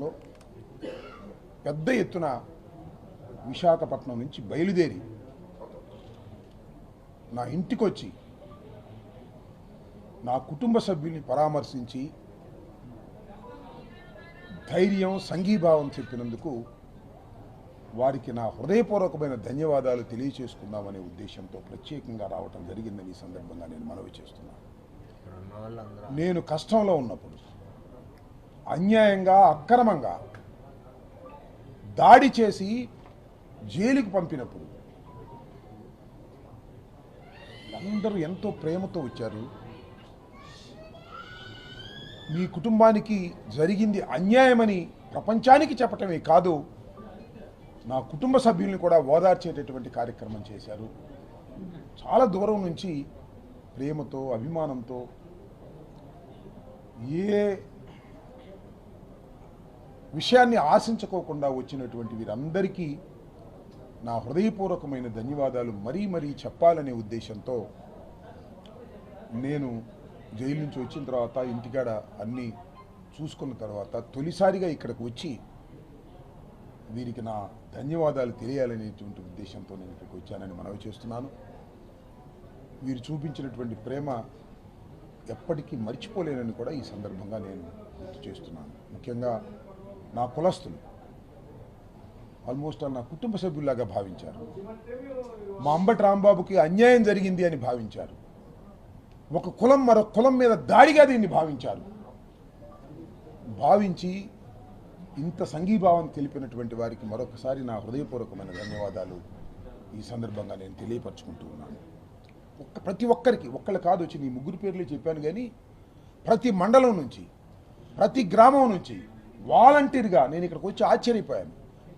రాష్ట్రంలో పెద్ద ఎత్తున విశాఖపట్నం నుంచి బయలుదేరి నా ఇంటికొచ్చి నా కుటుంబ సభ్యుల్ని పరామర్శించి ధైర్యం సంఘీభావం చెప్పినందుకు వారికి నా హృదయపూర్వకమైన ధన్యవాదాలు తెలియచేసుకుందామనే ఉద్దేశంతో ప్రత్యేకంగా రావటం జరిగిందని ఈ సందర్భంగా నేను మనవి చేస్తున్నాను. నేను కష్టంలో ఉన్నప్పుడు అన్యాయంగా అక్రమంగా దాడి చేసి జైలుకు పంపినప్పుడు అందరూ ఎంతో ప్రేమతో వచ్చారు. మీ కుటుంబానికి జరిగింది అన్యాయమని ప్రపంచానికి చెప్పటమే కాదు, నా కుటుంబ సభ్యుల్ని కూడా ఓదార్చేటటువంటి కార్యక్రమం చేశారు. చాలా దూరం నుంచి ప్రేమతో అభిమానంతో ఏ విషయాన్ని ఆశించుకోకుండా వచ్చినటువంటి వీరందరికీ నా హృదయపూర్వకమైన ధన్యవాదాలు మరీ మరీ చెప్పాలనే ఉద్దేశంతో నేను జైలు నుంచి వచ్చిన తర్వాత ఇంటికాడ అన్నీ చూసుకున్న తర్వాత తొలిసారిగా ఇక్కడికి వచ్చి వీరికి నా ధన్యవాదాలు తెలియాలనేటువంటి ఉద్దేశంతో నేను ఇక్కడికి వచ్చానని మనవి చేస్తున్నాను. వీరు చూపించినటువంటి ప్రేమ ఎప్పటికీ మర్చిపోలేనని కూడా ఈ సందర్భంగా నేను గుర్తు చేస్తున్నాను. ముఖ్యంగా నా కులస్తులు ఆల్మోస్ట్ నా కుటుంబ సభ్యుల్లాగా భావించారు. మా అంబటి రాంబాబుకి అన్యాయం జరిగింది అని భావించారు. ఒక కులం మరొక కులం మీద దాడిగా దీన్ని భావించి ఇంత సంఘీభావం తెలిపినటువంటి వారికి మరొకసారి నా హృదయపూర్వకమైన ధన్యవాదాలు ఈ సందర్భంగా నేను తెలియపరచుకుంటూ ఉన్నాను. ప్రతి ఒక్కరికి ఒక్కళ్ళు కాదు వచ్చి నీ ముగ్గురు పేర్లు చెప్పాను, కానీ ప్రతి మండలం నుంచి ప్రతి గ్రామం నుంచి వాలంటీర్గా నేను ఇక్కడికి వచ్చి ఆశ్చర్యపోయాను.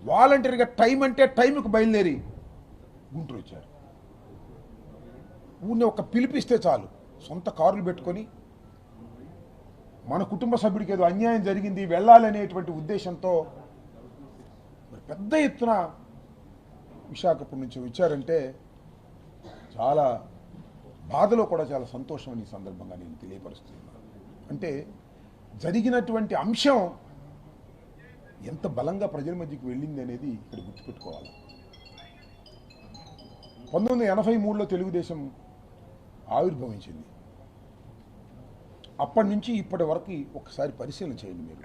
వాలంటీర్గా టైం అంటే టైంకి బయలుదేరి గుంటూరు వచ్చారు. ఊరిని ఒక పిలిపిస్తే చాలు సొంత కార్లు పెట్టుకొని మన కుటుంబ సభ్యుడికి ఏదో అన్యాయం జరిగింది వెళ్ళాలనేటువంటి ఉద్దేశంతో పెద్ద ఎత్తున విశాఖపట్నం నుంచి వచ్చారంటే చాలా బాధలో కూడా చాలా సంతోషం అని ఈ సందర్భంగా నేను తెలియపరుస్తున్నాను. అంటే జరిగినటువంటి అంశం ఎంత బలంగా ప్రజల మధ్యకి వెళ్ళింది అనేది ఇక్కడ గుర్తుపెట్టుకోవాలి. 1983లో తెలుగుదేశం ఆవిర్భవించింది. అప్పటి నుంచి ఇప్పటి వరకు ఒకసారి పరిశీలన చేయండి మీరు.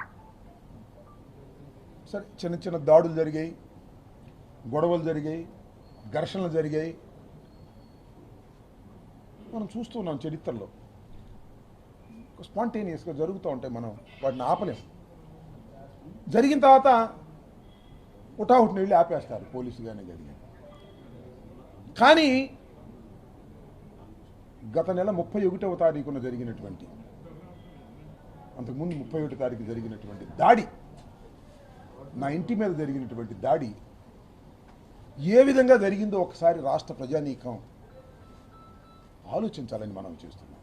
సరే, చిన్న చిన్న దాడులు జరిగాయి, గొడవలు జరిగాయి, ఘర్షణలు జరిగాయి, మనం చూస్తున్నాం చరిత్రలో. స్పాంటేనియస్గా జరుగుతూ ఉంటాయి, మనం వాటిని ఆపలేం. జరిగిన తర్వాత హుటాహుటిని వెళ్ళి ఆపేస్తారు పోలీసుగానే జరిగింది. కానీ గత నెల 31వ తారీఖున జరిగినటువంటి, అంతకుముందు 31వ తారీఖు జరిగినటువంటి దాడి, నా ఇంటి మీద జరిగినటువంటి దాడి ఏ విధంగా జరిగిందో ఒకసారి రాష్ట్ర ప్రజానీకం ఆలోచించాలని మనం చేస్తున్నాం.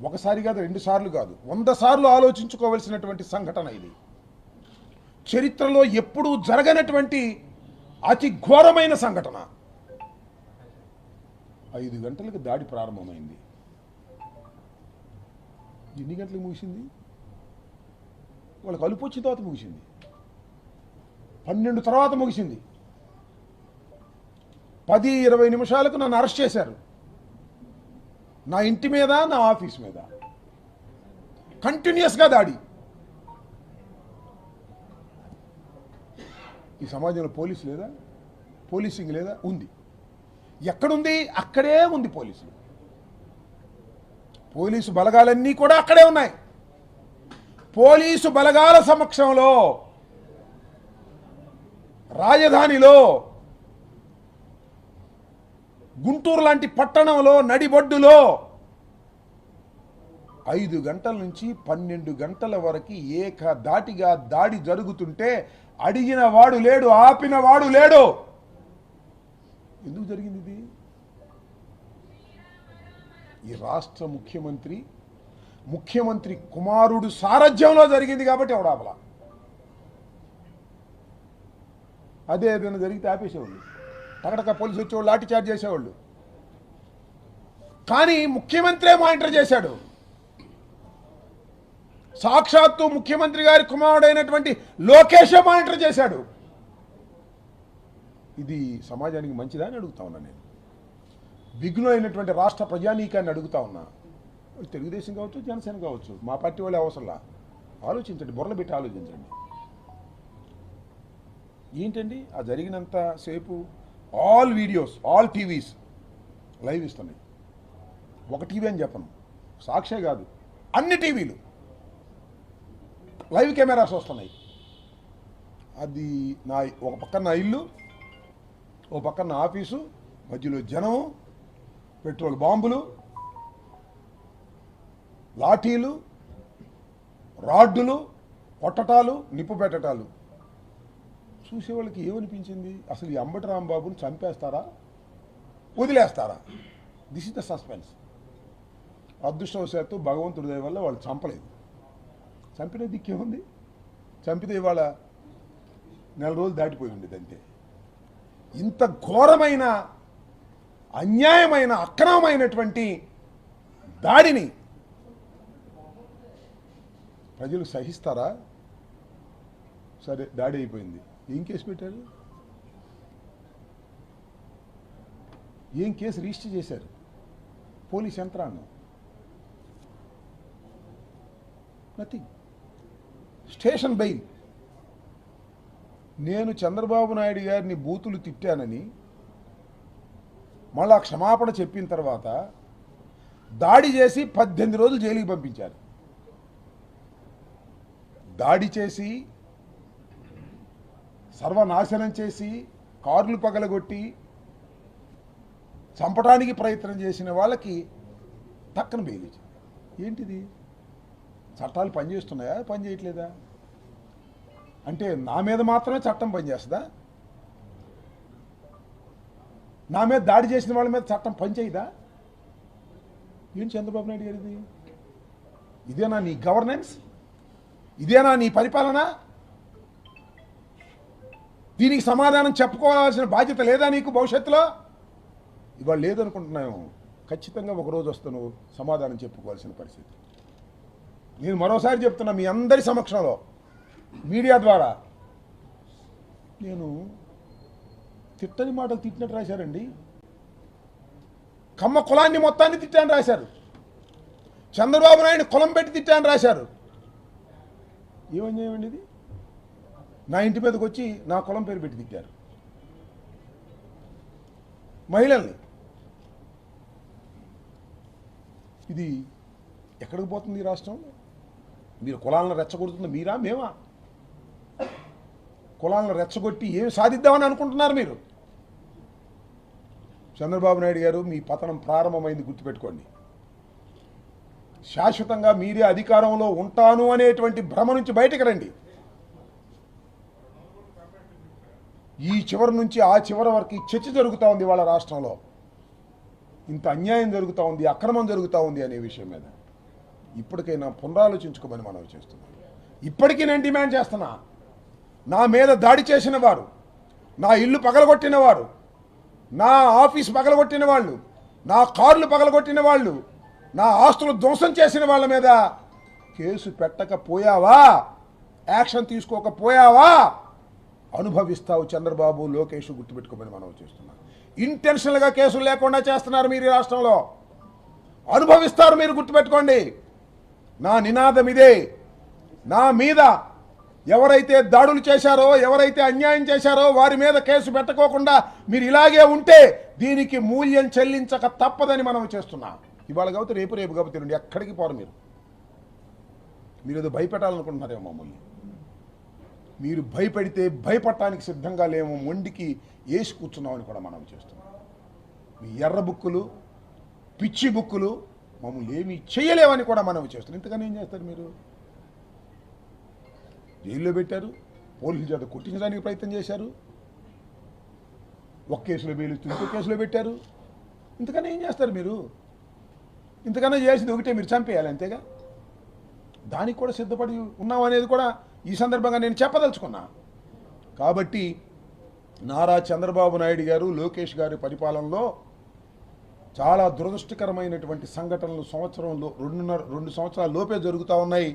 ఒకసారి కాదు, 2 సార్లు కాదు, 100 సార్లు ఆలోచించుకోవలసినటువంటి సంఘటన ఇది. చరిత్రలో ఎప్పుడూ జరగనటువంటి అతి ఘోరమైన సంఘటన. 5 గంటలకు దాడి ప్రారంభమైంది. ఎన్ని గంటలకు ముగిసింది? వాళ్ళకి అలుపు వచ్చిన తర్వాత ముగిసింది. 12 తర్వాత ముగిసింది. 10-20 నిమిషాలకు నన్ను అరెస్ట్ చేశారు. నా ఇంటి మీద, నా ఆఫీస్ మీద కంటిన్యూస్గా దాడి. ఈ సమాజంలో పోలీసు లేదా? పోలీసింగ్ లేదా? ఉంది. ఎక్కడుంది? అక్కడే ఉంది పోలీసులు. పోలీసు బలగాలన్నీ కూడా అక్కడే ఉన్నాయి. పోలీసు బలగాల సమక్షంలో రాజధానిలో, గుంటూరు లాంటి పట్టణంలో, నడిబొడ్డులో 5 గంటల నుంచి 12 గంటల వరకు ఏకధాటిగా దాడి జరుగుతుంటే అడిగిన వాడు లేడు, ఆపిన వాడు లేడు. ఎందుకు జరిగింది ఇది? ఈ రాష్ట్ర ముఖ్యమంత్రి కుమారుడు సారథ్యంలో జరిగింది కాబట్టి ఎవడాపల. అదే ఏదైనా జరిగితే ఆపేసేవాళ్ళు, టకటక పోలీసు వచ్చేవాళ్ళు, లాఠీ చార్జ్ చేసేవాళ్ళు. కానీ ముఖ్యమంత్రే మానిటర్ చేశాడు. సాక్షాత్తు ముఖ్యమంత్రి గారి కుమారుడైనటువంటి లోకేష్ మానిటర్ చేశాడు. ఇది సమాజానికి మంచిదా అని అడుగుతా ఉన్నా నేను. విఘ్నులైనటువంటి రాష్ట్ర ప్రజానీకాన్ని అడుగుతా ఉన్నా. తెలుగుదేశం కావచ్చు, జనసేన కావచ్చు, మా పార్టీ వాళ్ళే అవసరంలా. ఆలోచించండి, బుర్రలు పెట్టి ఆలోచించండి. ఏంటండి ఆ జరిగినంత సేపు all videos, all TVs live ఇస్తున్నాయి. ఒక టీవీ అని చెప్పను, సాక్షే కాదు, అన్ని టీవీలు లైవ్ కెమెరాస్ వస్తున్నాయి. అది నా ఒక పక్కన నా ఇల్లు, ఓ పక్కన నా ఆఫీసు, మధ్యలో జనము, పెట్రోల్ బాంబులు, లాఠీలు, రాడ్డులు, కొట్టటాలు, నిప్పు పెట్టటాలు. చూసేవాళ్ళకి ఏమనిపించింది? అసలు ఈ అంబటి రాంబాబుని చంపేస్తారా, వదిలేస్తారా? This is the suspense. అదృష్టవశాత్తు భగవంతుడి దయ వల్ల వాళ్ళు చంపలేదు. చంపిన దిక్కేముంది? చంపితే ఇవాళ నెల రోజులు దాటిపోయి ఉండేది అంతే. ఇంత ఘోరమైన, అన్యాయమైన, అక్రమమైనటువంటి దాడిని ప్రజలు సహిస్తారా? సరే, దాడి అయిపోయింది. ఏం కేసు పెట్టారు? ఏం కేసు రిజిస్టర్ చేశారు? పోలీస్ యంత్రాంగం నథింగ్. Station bail. నేను చంద్రబాబు నాయుడు గారిని బూతులు తిట్టానని మళ్ళా క్షమాపణ చెప్పిన తర్వాత దాడి చేసి 18 రోజులు జైలుకి పంపించారు. దాడి చేసి, సర్వనాశనం చేసి, కార్లు పగలగొట్టి చంపడానికి ప్రయత్నం చేసిన వాళ్ళకి టక్కన బెయిల్ ఇచ్చారు. ఏంటిది? చట్టాలు పనిచేస్తున్నాయా, పనిచేయట్లేదా? అంటే నా మీద మాత్రమే చట్టం పనిచేస్తుందా? నా మీద దాడి చేసిన వాళ్ళ మీద చట్టం పనిచేయదా? ఏం చంద్రబాబు నాయుడు గారిది? ఇదేనా నీ గవర్నెన్స్? ఇదేనా నీ పరిపాలన? దీనికి సమాధానం చెప్పుకోవాల్సిన బాధ్యత లేదా నీకు భవిష్యత్తులో? ఇవాళ లేదనుకుంటున్నాము. ఖచ్చితంగా ఒకరోజు వస్తాను సమాధానం చెప్పుకోవాల్సిన పరిస్థితి. నేను మరోసారి చెప్తున్నా మీ అందరి సమక్షంలో, మీడియా ద్వారా, నేను తిట్టని మాటలు తిట్టినట్టు రాశారండి. కమ్మ కులాన్ని మొత్తాన్ని తిట్టాను రాశారు. చంద్రబాబు నాయుడు కులం పెట్టి తిట్టాను రాశారు. ఏమని చేయండి ఇది? నా ఇంటి మీదకి వచ్చి నా కులం పేరు పెట్టి తిట్టారు మహిళల్ని. ఇది ఎక్కడికి పోతుంది ఈ రాష్ట్రం? మీరు కులాలను రెచ్చగొడుతుంది మీరా, మేమా? కులాలను రెచ్చగొట్టి ఏం సాధిద్దామని అనుకుంటున్నారు మీరు? చంద్రబాబు నాయుడు గారు, మీ పతనం ప్రారంభమైంది, గుర్తుపెట్టుకోండి. శాశ్వతంగా మీరే అధికారంలో ఉంటాను అనేటువంటి భ్రమ నుంచి బయటకు రండి. ఈ చివరి నుంచి ఆ చివరి వరకు చర్చ జరుగుతూ ఉంది వాళ్ళ రాష్ట్రంలో. ఇంత అన్యాయం జరుగుతూ ఉంది, అక్రమం జరుగుతూ ఉంది అనే విషయం మీద ఇప్పటికైనా పునరాలోచించుకోమని మనం చేస్తున్నాం. ఇప్పటికీ నేను డిమాండ్ చేస్తున్నా, నా మీద దాడి చేసిన వారు, నా ఇల్లు పగలగొట్టిన వారు, నా ఆఫీస్ పగలగొట్టిన వాళ్ళు, నా కార్లు పగలగొట్టిన వాళ్ళు, నా ఆస్తులు ధ్వంసం చేసిన వాళ్ళ మీద కేసు పెట్టకపోయావా, యాక్షన్ తీసుకోకపోయావా, అనుభవిస్తావు చంద్రబాబు, లోకేష్, గుర్తుపెట్టుకోమని మనం చేస్తున్నాం. ఇంటెన్షనల్గా కేసులు లేకుండా చేస్తున్నారు మీరు ఈ రాష్ట్రంలో. అనుభవిస్తారు మీరు, గుర్తుపెట్టుకోండి. నా నినాదం ఇదే. నా మీద ఎవరైతే దాడులు చేశారో, ఎవరైతే అన్యాయం చేశారో వారి మీద కేసు పెట్టకోకుండా మీరు ఇలాగే ఉంటే దీనికి మూల్యం చెల్లించక తప్పదని మనం చేస్తున్నాం. ఇవాళ కాబట్టి రేపు, రేపు కాబట్టి రండి, ఎక్కడికి పోరు మీరు. మీరు ఏదో భయపెట్టాలనుకుంటున్నారేమో మమ్మల్ని. మీరు భయపెడితే భయపడటానికి సిద్ధంగా లేమో, మొండికి వేసి కూర్చున్నామని కూడా మనం చేస్తున్నాం. మీ ఎర్ర బుక్కులు, పిచ్చి బుక్కులు మమ్మల్ని ఏమీ చేయలేవని కూడా మనం చేస్తున్నాం. ఇంతకన్నా ఏం చేస్తారు మీరు? జైల్లో పెట్టారు, పోలీసుల చేత కొట్టించడానికి ప్రయత్నం చేశారు, ఒక కేసులో బెయిల్ ఇస్తూ ఇంకో కేసులో పెట్టారు. ఇంతకన్నా ఏం చేస్తారు మీరు? ఇంతకన్నా చేసింది ఒకటే, మీరు చంపేయాలి, అంతేగా. దానికి కూడా సిద్ధపడి ఉన్నాం అనేది కూడా ఈ సందర్భంగా నేను చెప్పదలుచుకున్నా. కాబట్టి నారా చంద్రబాబు నాయుడు గారు, లోకేష్ గారి పరిపాలనలో చాలా దురదృష్టకరమైనటువంటి సంఘటనలు సంవత్సరంలో 2 సంవత్సరాల లోపే జరుగుతూ ఉన్నాయి.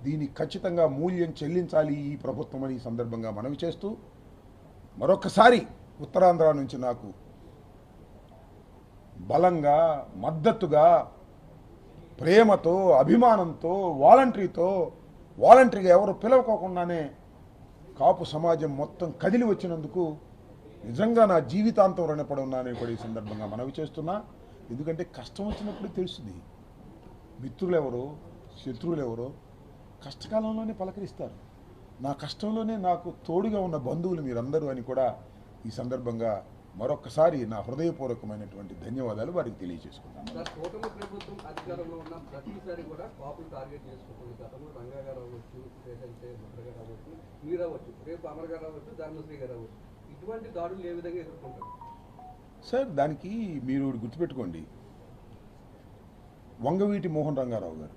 దీనికి ఖచ్చితంగా మూల్యం చెల్లించాలి ఈ ప్రభుత్వం అని ఈ సందర్భంగా మనవి చేస్తూ, మరొకసారి ఉత్తరాంధ్ర నుంచి నాకు బలంగా, మద్దతుగా, ప్రేమతో, అభిమానంతో, వాలంటరీగా ఎవరు పిలవకోకుండానే కాపు సమాజం మొత్తం కదిలి వచ్చినందుకు నిజంగా నా జీవితాంతం రుణపడి ఉన్నానని కూడా ఈ సందర్భంగా మనవి చేస్తున్నా. ఎందుకంటే కష్టం వచ్చినప్పుడు తెలుస్తుంది మిత్రులు ఎవరో, శత్రువులు ఎవరో. కష్టకాలంలోనే పలకరిస్తారు. నా కష్టంలోనే నాకు తోడుగా ఉన్న బంధువులు మీరందరూ అని కూడా ఈ సందర్భంగా మరొకసారి నా హృదయపూర్వకమైనటువంటి ధన్యవాదాలు వారికి తెలియజేసుకున్నాను. కూటమి ప్రభుత్వం అధికారంలో ఉన్న ప్రతిసారి కూడా కాపులు టార్గెట్ చేసుకుంటుంది. గతంలో రంగా గారు అవ్వచ్చు, లేదంటే ముద్ర గారు అవ్వచ్చు, మీరు అవ్వచ్చు, రేపు అమర్ గారు అవ్వచ్చు, ధర్మశ్రీ గారు అవ్వచ్చు. ఇటువంటి దాడులు ఏ విధంగా ఎదుర్కొంటారు సార్? దానికి మీరు గుర్తుపెట్టుకోండి, వంగవీటి మోహన్ రంగారావు గారు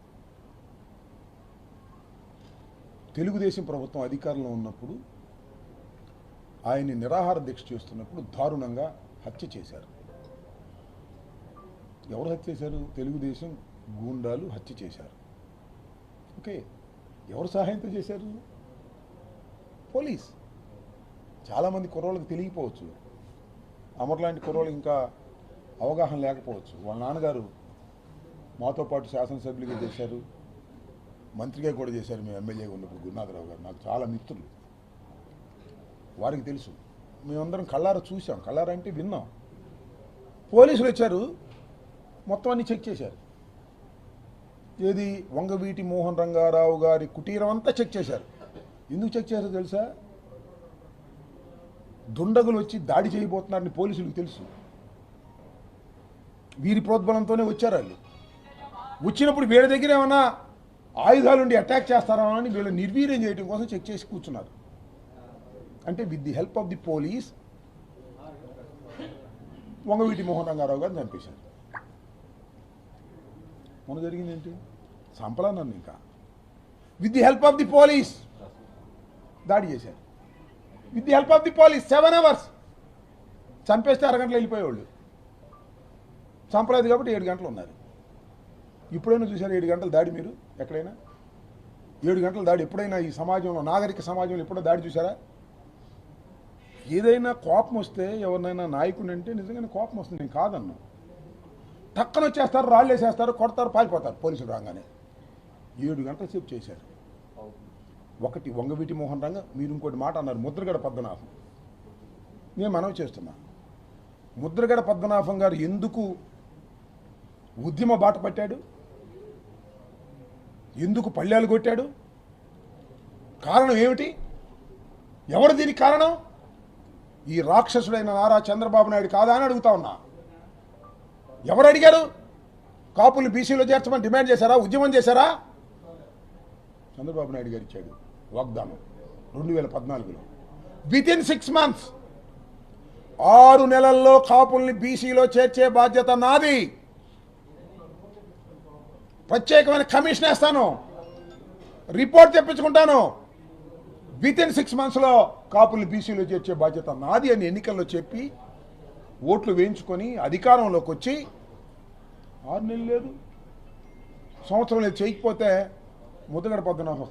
తెలుగుదేశం ప్రభుత్వం అధికారంలో ఉన్నప్పుడు ఆయన్ని నిరాహార దీక్ష చేస్తున్నప్పుడు దారుణంగా హత్య చేశారు. ఎవరు హత్య చేశారు? తెలుగుదేశం గూండాలు హత్య చేశారు. ఓకే, ఎవరు సహాయంతో చేశారు? పోలీస్. చాలామంది కుర్రోళ్ళకి తెలియకపోవచ్చు, అమర్ లాంటి కుర్రోళ్ళకి ఇంకా అవగాహన లేకపోవచ్చు. వాళ్ళ నాన్నగారు మాతో పాటు శాసనసభ్యులుగా చేశారు, మంత్రిగా కూడా చేశారు. మేము ఎమ్మెల్యేగా ఉన్నప్పుడు గురునాథరావు గారు నాకు చాలా మిత్రులు, వారికి తెలుసు. మేమందరం కళ్ళారా చూసాం, కళ్ళారా అంటే విన్నాం. పోలీసులు వచ్చారు, మొత్తం అన్ని చెక్ చేశారు. ఏది? వంగవీటి మోహన్ రంగారావు గారి కుటీరం అంతా చెక్ చేశారు. ఎందుకు చెక్ చేశారో తెలుసా? దుండగులు వచ్చి దాడి చేయబోతున్నారని పోలీసులకు తెలుసు. వీరి ప్రోద్బలంతోనే వచ్చారు వాళ్ళు. వచ్చినప్పుడు వీళ్ళ దగ్గర ఏమన్నా ఆయుధాలుండి అటాక్ చేస్తారా అని వీళ్ళు నిర్వీర్యం చేయడం కోసం చెక్ చేసి కూర్చున్నారు. అంటే with the help of the police Vangaveeti Mohan Rangarao గారిని చంపేశారు. మొన్న జరిగింది ఏంటి? సంపలా నన్ను ఇంకా with the help of the police దాడి చేశారు. With the help of the police 7 hours చంపేస్తే అరగంటలో వెళ్ళిపోయేవాళ్ళు. చంపలేదు కాబట్టి 7 గంటలు ఉన్నారు. ఇప్పుడైనా చూశారు 7 గంటల దాడి? మీరు ఎక్కడైనా 7 గంటల దాడి ఎప్పుడైనా ఈ సమాజంలో, నాగరిక సమాజంలో ఎప్పుడో దాడి చూసారా? ఏదైనా కోపం వస్తే, ఎవరినైనా నాయకుని అంటే నిజంగానే కోపం వస్తుంది, నేను కాదన్నా. టక్కన వచ్చేస్తారు, రాళ్ళు వేసేస్తారు, కొడతారు, పారిపోతారు పోలీసులు రాగానే. 7 గంటల సేపు చేశారు. ఒకటి వంగవీటి మోహన్ రంగ, మీరు ఇంకోటి మాట అన్నారు, ముద్రగడ పద్మనాభం. నేను మనవి చేస్తున్నా, ముద్రగడ పద్మనాభం గారు ఎందుకు ఉద్యమ బాట పట్టాడు? ఎందుకు పళ్ళాలు కొట్టాడు? కారణం ఏమిటి? ఎవరు దీనికి కారణం? ఈ రాక్షసుడైన నారా చంద్రబాబు నాయుడు కాదా అని అడుగుతా ఉన్నా. ఎవరు అడిగారు? కాపులు బీసీలో చేర్చమని డిమాండ్ చేశారా? ఉద్యమం చేశారా? చంద్రబాబు నాయుడు గారు ఇచ్చాడు వాగ్దానం 2014లో. వితిన్ 6 months 6 నెలల్లో కాపుల్ని బీసీలో చేర్చే బాధ్యత నాది. ప్రత్యేకమైన కమిషన్ వేస్తాను, రిపోర్ట్ తెప్పించుకుంటాను. వితిన్ 6 monthsలో కాపుల్ని బీసీలో చేర్చే బాధ్యత నాది అని ఎన్నికల్లో చెప్పి ఓట్లు వేయించుకొని అధికారంలోకి వచ్చి 6 నెలలు లేదు, సంవత్సరం లేదు చేయకపోతే ముద్రగడ పద్మనాభం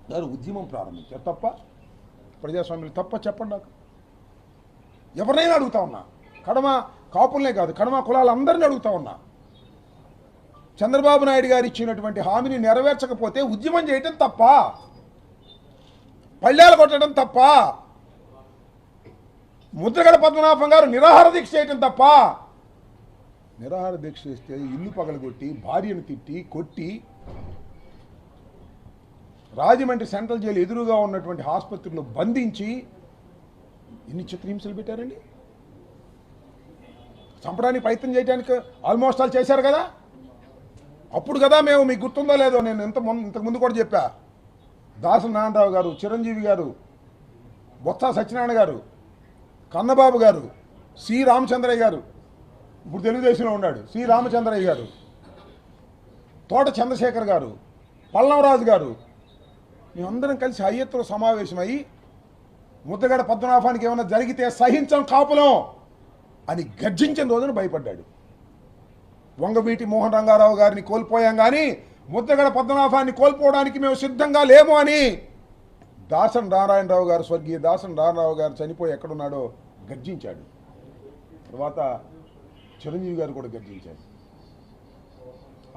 గారు ఉద్యమం ప్రారంభించారు. తప్ప? ప్రజాస్వామ్యం తప్ప? చెప్పండి నాకు. ఎవరినైనా అడుగుతా ఉన్నా, కడమ కాపులనే కాదు, కడమ కులాలందరినీ అడుగుతా ఉన్నా. చంద్రబాబు నాయుడు గారు ఇచ్చినటువంటి హామీని నెరవేర్చకపోతే ఉద్యమం చేయటం తప్ప? పళ్ళాలు కొట్టడం తప్ప? ముద్రగడ పద్మనాభం గారు నిరాహార దీక్ష చేయటం తప్ప? నిరాహార దీక్ష చేస్తే ఇల్లు పగలగొట్టి, భార్యను తిట్టి, కొట్టి, రాజమండ్రి సెంట్రల్ జైలు ఎదురుగా ఉన్నటువంటి ఆసుపత్రిలో బంధించి ఎన్ని చిత్రహింసలు పెట్టారండి. చంపడానికి ప్రయత్నం చేయడానికి ఆల్మోస్ట్ ఆల్ చేశారు కదా. అప్పుడు కదా మేము, మీకు గుర్తుందో లేదో, నేను ఇంతకుముందు కూడా చెప్పా, దాసరి నారాయణరావు గారు, చిరంజీవి గారు, బొత్స సత్యనారాయణ గారు, కన్నబాబు గారు, సి రామచంద్రయ్య గారు, ఇప్పుడు తెలుగుదేశంలో ఉన్నాడు, సి రామచంద్రయ్య గారు, తోట చంద్రశేఖర్ గారు, పల్లవరాజు గారు, మేమందరం కలిసి హయ్యత్తులో సమావేశమై ముద్రగడ పద్మనాభానికి ఏమైనా జరిగితే సహించం కాపులం అని గర్జించిన రోజున భయపడ్డాడు. వంగవీటి మోహన్ రంగారావు గారిని కోల్పోయాం కానీ ముద్రగడ పద్మనాభాన్ని కోల్పోవడానికి మేము సిద్ధంగా లేము అని దాసన్ నారాయణరావు గారు, స్వర్గీయ దాసన్ నారాయణరావు గారు చనిపోయి ఎక్కడున్నాడో గర్జించాడు. తర్వాత చిరంజీవి గారు కూడా గర్జించాడు.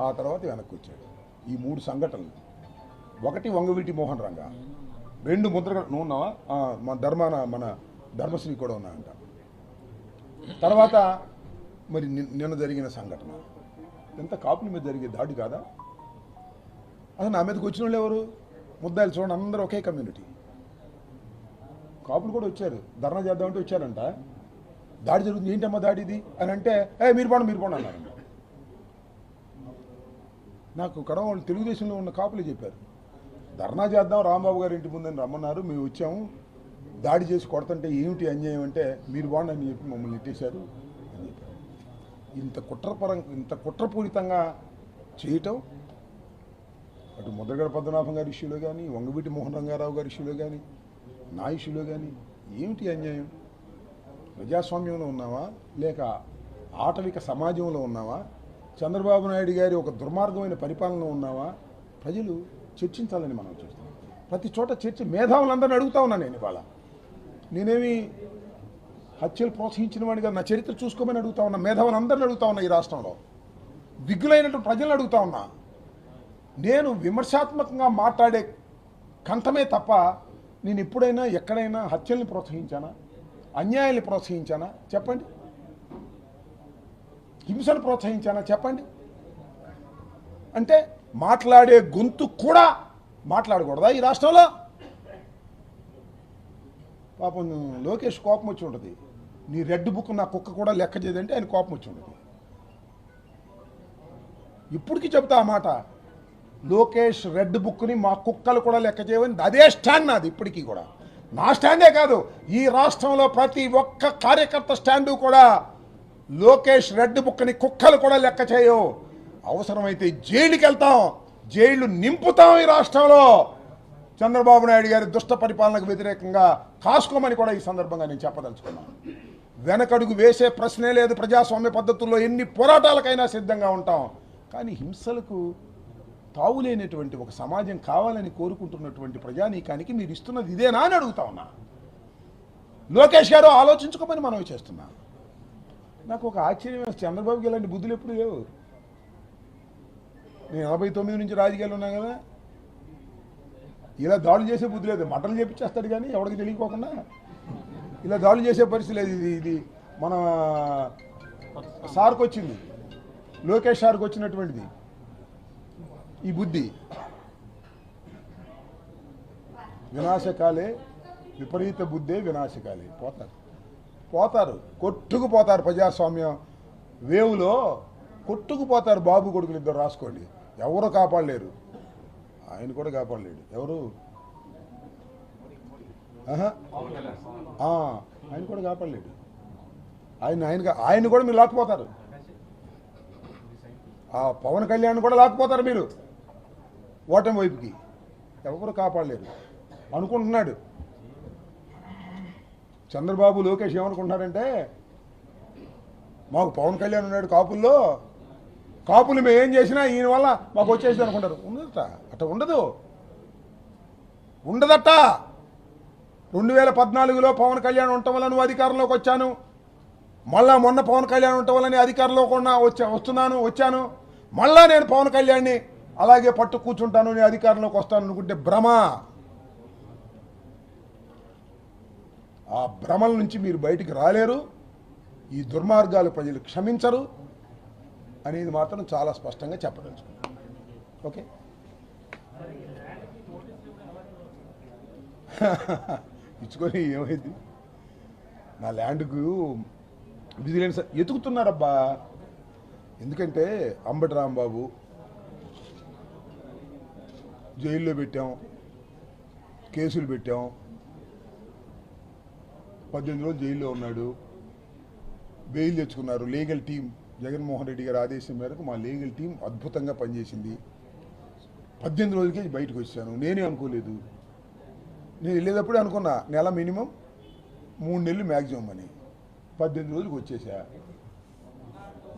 ఆ తర్వాత వెనక్కి వచ్చాడు. ఈ 3 సంఘటనలు, 1 వంగవీటి మోహన్ రంగా, 2 ముద్రగడ, నువ్వు ఉన్నావా, మన ధర్మశ్రీ కూడా ఉన్నాయంట. తర్వాత మరి నిన్న జరిగిన సంఘటన ఎంత కాపుల మీద జరిగే దాడి కాదా? అసలు నా మీదకి వచ్చిన వాళ్ళు ఎవరు? ముద్దాయిలు చూడండి, అందరూ ఒకే కమ్యూనిటీ. కాపులు కూడా వచ్చారు, ధర్నా చేద్దామంటే వచ్చారంట. దాడి జరుగుతుంది, ఏంటమ్మా దాడి ఇది అని అంటే, మీరు పోండి అన్నారంట. నాకు కడవాళ్ళు తెలుగుదేశంలో ఉన్న కాపులే చెప్పారు, ధర్నా చేద్దాం రాంబాబు గారి ఇంటి ముందని రమ్మన్నారు, మేము వచ్చాము, దాడి చేసి కొడుతుంటే ఏమిటి అన్యాయం అంటే మీరు బాగుండి అని చెప్పి మమ్మల్ని నెట్టేశారు అని చెప్పారు. ఇంత కుట్రపూరితంగా చేయటం, అటు ముద్రగడ పద్మనాభం గారి ఇష్యూలో కానీ, వంగవీటి మోహన్ రంగారావు గారి ఇష్యూలో కానీ, నా ఇష్యూలో కానీ ఏమిటి అన్యాయం? ప్రజాస్వామ్యంలో ఉన్నావా లేక ఆటవిక సమాజంలో ఉన్నావా? చంద్రబాబు నాయుడు గారి ఒక దుర్మార్గమైన పరిపాలనలో ఉన్నావా? ప్రజలు చర్చించాలని మనం చూస్తున్నాం. ప్రతి చోట చర్చ, మేధావులందరినీ అడుగుతా ఉన్నా నేను ఇవాళ. నేనేమి హత్యలు ప్రోత్సహించిన వాడిగా నా చరిత్ర చూసుకోమని అడుగుతా ఉన్నా. మేధావులందరినీ అడుగుతా ఉన్నా, ఈ రాష్ట్రంలో దిగ్గులైనటువంటి ప్రజలను అడుగుతా ఉన్నా. నేను విమర్శాత్మకంగా మాట్లాడే కంఠమే తప్ప నేను ఎప్పుడైనా ఎక్కడైనా హత్యల్ని ప్రోత్సహించానా, అన్యాయాన్ని ప్రోత్సహించానా చెప్పండి? హింసను ప్రోత్సహించానా చెప్పండి? అంటే మాట్లాడే గొంతు కూడా మాట్లాడకూడదా ఈ రాష్ట్రంలో? పాపం లోకేష్ కోపం వచ్చి ఉంటుంది, నీ రెడ్ బుక్ నా కుక్క కూడా లెక్క చేయదంటే ఆయన కోపం వచ్చి ఉంటుంది. ఇప్పటికీ చెప్తా ఆ మాట, లోకేష్ రెడ్ బుక్ని మా కుక్కలు కూడా లెక్క చేయవని. అదే స్టాండ్ నాది ఇప్పటికీ కూడా. నా స్టాండే కాదు, ఈ రాష్ట్రంలో ప్రతి ఒక్క కార్యకర్త స్టాండు కూడా లోకేష్ రెడ్ బుక్ని కుక్కలు కూడా లెక్క చేయవు. అవసరమైతే జైలుకి వెళ్తాం, జైళ్లు నింపుతాం ఈ రాష్ట్రంలో. చంద్రబాబు నాయుడు గారి దుష్ట పరిపాలనకు వ్యతిరేకంగా కాసుకోమని కూడా ఈ సందర్భంగా నేను చెప్పదలుచుకున్నాను. వెనకడుగు వేసే ప్రశ్నే లేదు. ప్రజాస్వామ్య పద్ధతుల్లో ఎన్ని పోరాటాలకైనా సిద్ధంగా ఉంటాం. కానీ హింసలకు తావులేనటువంటి ఒక సమాజం కావాలని కోరుకుంటున్నటువంటి ప్రజానీకానికి మీరు ఇస్తున్నది ఇదేనా అని అడుగుతా ఉన్నా. లోకేష్ గారు ఆలోచించుకోమని మనం చేస్తున్నా. నాకు ఒక ఆశ్చర్యం వేస్తే, చంద్రబాబుకి ఇలాంటి బుద్ధులు ఎప్పుడు లేవు. నేను 89 నుంచి రాజకీయాలు ఉన్నా కదా, ఇలా దాడులు చేసే బుద్ధి లేదు. మటలు చేపించేస్తాడు కానీ ఎవరికి తెలియకోకుండా ఇలా దాడులు చేసే పరిస్థితి లేదు. ఇది మన సార్కి వచ్చింది, లోకేష్ సార్కి వచ్చినటువంటిది ఈ బుద్ధి. వినాశకాలే, విపరీత బుద్ధే వినాశకాలే. పోతారు కొట్టుకుపోతారు. ప్రజాస్వామ్యం వేవులో కొట్టుకుపోతారు. బాబు కొడుకులు ఇద్దరు రాసుకోండి, ఎవరు కాపాడలేరు. ఆయన కూడా కాపాడలేడు. ఎవరు? ఆయన కూడా కాపాడలేడు. ఆయన కూడా మీరు లాక్కుపోతారు. ఆ పవన్ కళ్యాణ్ కూడా లాక్కుపోతారు మీరు ఓటమి వైపుకి. ఎవరు కాపాడలేరు అనుకుంటున్నాడు చంద్రబాబు. లోకేష్ ఏమనుకుంటున్నారంటే, మాకు పవన్ కళ్యాణ్ ఉన్నాడు కాపుల్లో, కాపులు మేము ఏం చేసినా ఈయన వల్ల మాకు వచ్చేసి అనుకుంటారు. ఉండదట, అట్ట ఉండదట. 2014లో పవన్ కళ్యాణ్ ఉండటం వల్ల నువ్వు అధికారంలోకి వచ్చాను, మళ్ళా మొన్న పవన్ కళ్యాణ్ ఉండటం వల్ల అధికారంలోకి వచ్చాను, మళ్ళా నేను పవన్ కళ్యాణ్ని అలాగే పట్టు కూర్చుంటాను, నేను అధికారంలోకి వస్తాను అనుకుంటే భ్రమ. ఆ భ్రమల నుంచి మీరు బయటికి రాలేరు. ఈ దుర్మార్గాలు ప్రజలు క్షమించరు అనేది మాత్రం చాలా స్పష్టంగా చెప్పదలుచుకున్నాను. ఓకే, ఇచ్చుకొని ఏమైంది? నా ల్యాండ్కు విజిలెన్స్ ఎతుకుతున్నారబ్బా. ఎందుకంటే అంబటి రాంబాబు జైల్లో పెట్టాం, కేసులు పెట్టాం, 18 రోజులు జైల్లో ఉన్నాడు. బెయిల్ తెచ్చుకున్నారు. లీగల్ టీం, జగన్మోహన్ రెడ్డి గారి ఆదేశం మేరకు మా లీగల్ టీం అద్భుతంగా పనిచేసింది. 18 రోజులకే బయటకు వచ్చాను. నేనే అనుకోలేదు. నేను వెళ్ళేటప్పుడు అనుకున్నా నెల మినిమం, 3 నెలలు మ్యాక్సిమం అని. 18 రోజులకు వచ్చేసా.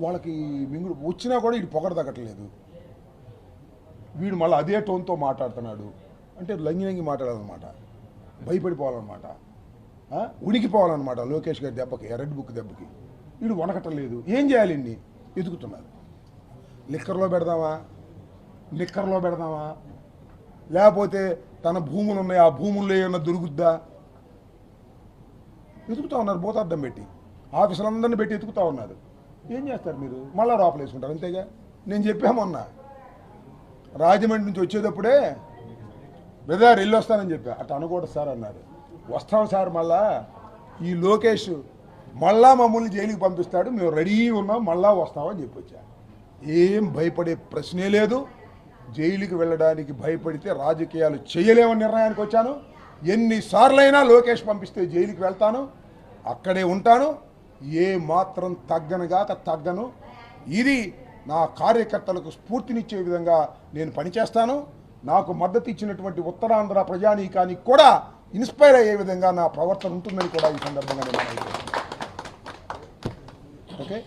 వాళ్ళకి మింగుడు వచ్చినా కూడా ఇటు పొగడ తగ్గట్లేదు. వీడు మళ్ళీ అదే టోన్తో మాట్లాడుతున్నాడు అంటే లంగి మాట్లాడాలన్నమాట, భయపడిపోవాలన్నమాట, ఉడికిపోవాలన్నమాట లోకేష్ గారి దెబ్బకి, రెడ్ బుక్ దెబ్బకి. వీడు వనకటం లేదు. ఏం చేయాలి? ఇన్ని ఎదుగుతున్నారు. లిక్కర్లో పెడదామా లేకపోతే తన భూములు ఉన్నాయి, ఆ భూముల్లో ఏమన్నా దొరుకుద్దా? ఎదుగుతూ ఉన్నారు భూతార్థం పెట్టి, ఆఫీసులందరినీ పెట్టి ఎతుకుతూ ఉన్నారు. ఏం చేస్తారు మీరు? మళ్ళా లోపల వేసుకుంటారు అంతేగా. నేను చెప్పామన్నా రాజమండ్రి నుంచి వచ్చేటప్పుడే బ్రదర్ వెళ్ళి వస్తానని చెప్పా. అట్లా అనకూడదు సార్ అన్నారు. వస్తాం సార్, మళ్ళా ఈ లోకేష్ మళ్ళా మమ్మల్ని జైలుకి పంపిస్తాడు, మేము రెడీ ఉన్నాం, మళ్ళా వస్తామని చెప్పి వచ్చా. ఏం భయపడే ప్రశ్నే లేదు. జైలుకి వెళ్ళడానికి భయపడితే రాజకీయాలు చేయలేమని నిర్ణయానికి వచ్చాను. ఎన్నిసార్లైనా లోకేష్ పంపిస్తే జైలుకి వెళ్తాను, అక్కడే ఉంటాను, ఏ మాత్రం తగ్గను. ఇది నా కార్యకర్తలకు స్ఫూర్తినిచ్చే విధంగా నేను పనిచేస్తాను. నాకు మద్దతు ఇచ్చినటువంటి ఉత్తరాంధ్ర ప్రజానీకానికి కూడా ఇన్స్పైర్ అయ్యే విధంగా నా ప్రవర్తన ఉంటుందని కూడా ఈ సందర్భంగా నేను ఓకే.